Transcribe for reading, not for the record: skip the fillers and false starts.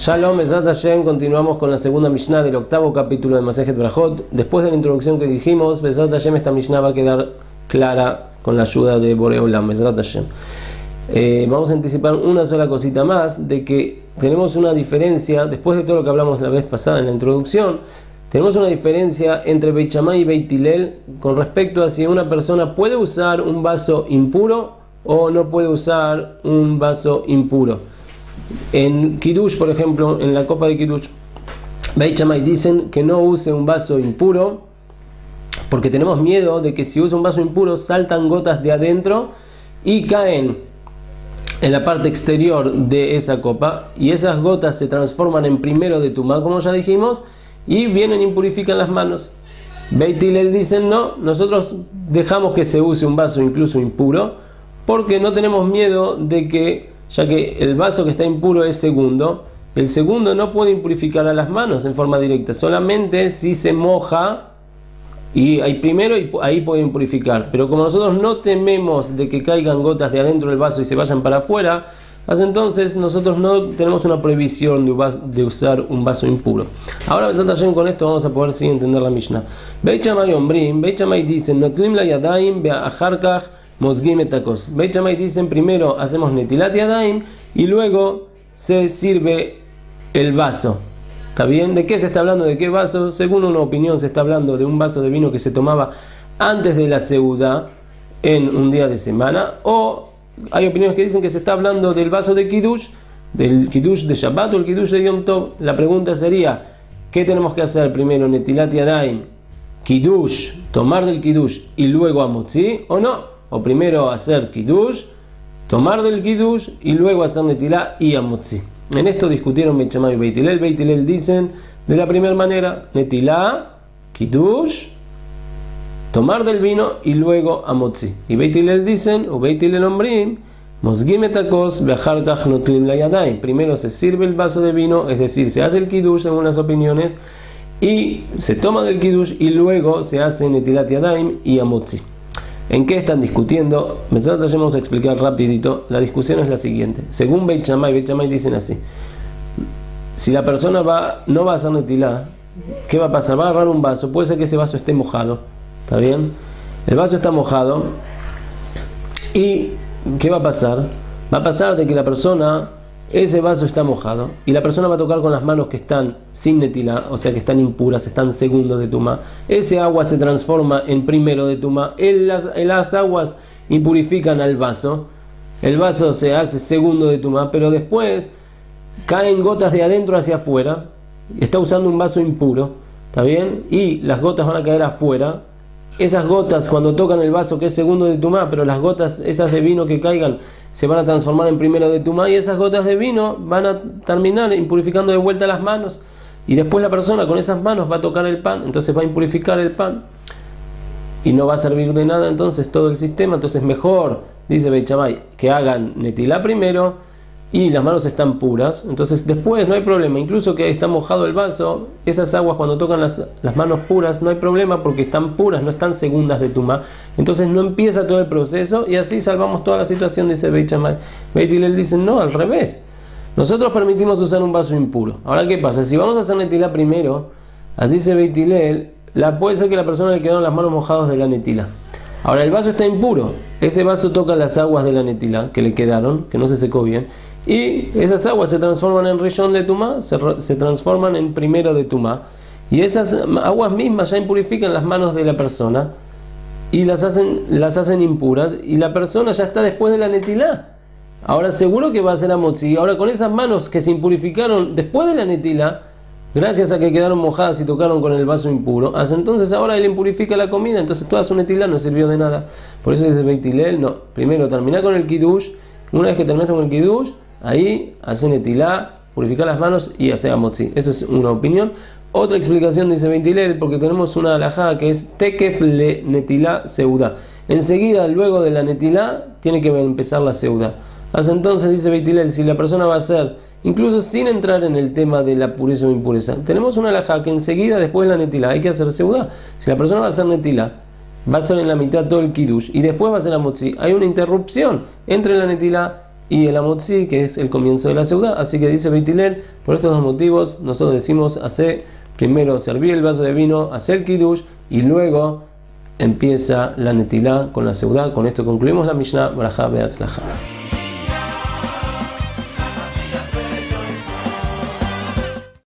Shalom, Bezrat Hashem, continuamos con la segunda Mishnah del octavo capítulo de Masejet Brajot. Después de la introducción que dijimos, Bezrat Hashem, esta Mishnah va a quedar clara con la ayuda de Borei Olam, Bezrat Hashem. Vamos a anticipar una sola cosita más, de que tenemos una diferencia, después de todo lo que hablamos la vez pasada en la introducción, tenemos una diferencia entre Beit Shammai y Beit Hillel con respecto a si una persona puede usar un vaso impuro o no puede usar un vaso impuro. En Kiddush, por ejemplo, en la copa de Kiddush, Beit Shammai dicen que no use un vaso impuro porque tenemos miedo de que si usa un vaso impuro saltan gotas de adentro y caen en la parte exterior de esa copa y esas gotas se transforman en primero de tumá, como ya dijimos, y vienen y impurifican las manos. Beit Hillel dicen no, nosotros dejamos que se use un vaso incluso impuro porque no tenemos miedo de que, ya que el vaso que está impuro es segundo, el segundo no puede impurificar a las manos en forma directa, solamente si se moja y hay primero y ahí puede impurificar. Pero como nosotros no tememos de que caigan gotas de adentro del vaso y se vayan para afuera, entonces nosotros no tenemos una prohibición de usar un vaso impuro. Ahora, con esto vamos a poder sí entender la Mishnah. Beit Shammai ombrim, Beit Shammai dicen notlim la yadayim be'acharkach mosgim etakos. Beit Shammai dicen primero hacemos netilat yadayim y luego se sirve el vaso. ¿Está bien? ¿De qué se está hablando? ¿De qué vaso? Según una opinión se está hablando de un vaso de vino que se tomaba antes de la seudá en un día de semana, o hay opiniones que dicen que se está hablando del vaso de Kiddush, del Kiddush de Shabbat o el Kiddush de Yom Tov. La pregunta sería, ¿qué tenemos que hacer primero? Netilat yadayim, Kiddush, tomar del Kiddush y luego amotzi, ¿o no? O primero hacer Kiddush, tomar del Kiddush y luego hacer Netilá y Amotzi. En esto discutieron Beit Shammai y Beit Hillel. Beit Hillel dicen de la primera manera, Netilá, Kiddush, tomar del vino y luego Amotzi. Y Beit Hillel dicen, o Beit Hillel ombrim, Mosgim etakos be'acharkach notlim la yadayim. Primero se sirve el vaso de vino, es decir, se hace el Kiddush según las opiniones, y se toma del Kiddush y luego se hace Netilat yadayim y Amotzi. ¿En qué están discutiendo? Vamos a explicar rapidito. La discusión es la siguiente. Según Beit Shammai dicen así: si la persona no va a hacer netilá, ¿qué va a pasar? Va a agarrar un vaso, puede ser que ese vaso esté mojado, ¿está bien? El vaso está mojado y ¿qué va a pasar? Va a pasar de que la persona, ese vaso está mojado y la persona va a tocar con las manos que están sin netilá, o sea que están impuras, están segundos de tumá. Ese agua se transforma en primero de tumá. Las aguas impurifican al vaso. El vaso se hace segundo de tumá, pero después caen gotas de adentro hacia afuera. Está usando un vaso impuro, ¿está bien? Y las gotas van a caer afuera. Esas gotas cuando tocan el vaso que es segundo de tumá, pero las gotas esas de vino que caigan se van a transformar en primero de tumá y esas gotas de vino van a terminar impurificando de vuelta las manos y después la persona con esas manos va a tocar el pan, entonces va a impurificar el pan y no va a servir de nada entonces todo el sistema. Entonces mejor, dice Beit Shammai, que hagan netilá primero y las manos están puras, entonces después no hay problema, incluso que está mojado el vaso, esas aguas cuando tocan las manos puras no hay problema porque están puras, no están segundas de tumá, entonces no empieza todo el proceso y así salvamos toda la situación, dice Beit Shammai. Beit Hillel dicen no, al revés, nosotros permitimos usar un vaso impuro. Ahora ¿qué pasa? Si vamos a hacer netilá primero, dice Beit Hillel, puede ser que la persona le quedaron las manos mojadas de la netilá. Ahora el vaso está impuro, ese vaso toca las aguas de la netilá que le quedaron, que no se secó bien, y esas aguas se transforman en rishon de tumá, se transforman en primero de tumá, y esas aguas mismas ya impurifican las manos de la persona y las hacen impuras, y la persona ya está después de la netilá. Ahora seguro que va a ser amotzi. Ahora con esas manos que se impurificaron después de la netilá, gracias a que quedaron mojadas y tocaron con el vaso impuro, entonces ahora él impurifica la comida, entonces toda su netilá no sirvió de nada. Por eso dice Beit Hillel, no, primero termina con el Kiddush, una vez que terminaste con el Kiddush, ahí hace netilá, purificar las manos y hace amotzi. Esa es una opinión. Otra explicación dice Beit Hillel, porque tenemos una halajá que es tekef le netilá seudá. Enseguida, luego de la netilá, tiene que empezar la seudá. Entonces dice Beit Hillel, si la persona va a hacer, incluso sin entrar en el tema de la pureza o impureza, tenemos una halajá que enseguida, después de la netilá, hay que hacer seudá. Si la persona va a hacer netilá, va a hacer en la mitad todo el kiddush y después va a hacer amotzi, hay una interrupción entre la netilá y el Amotzi, que es el comienzo de la seudá. Así que dice Beit Hillel, por estos dos motivos, nosotros decimos hacer primero servir el vaso de vino, hacer kiddush, y luego empieza la netilá con la seudá. Con esto concluimos la Mishnah. Barajá be'atzlajá.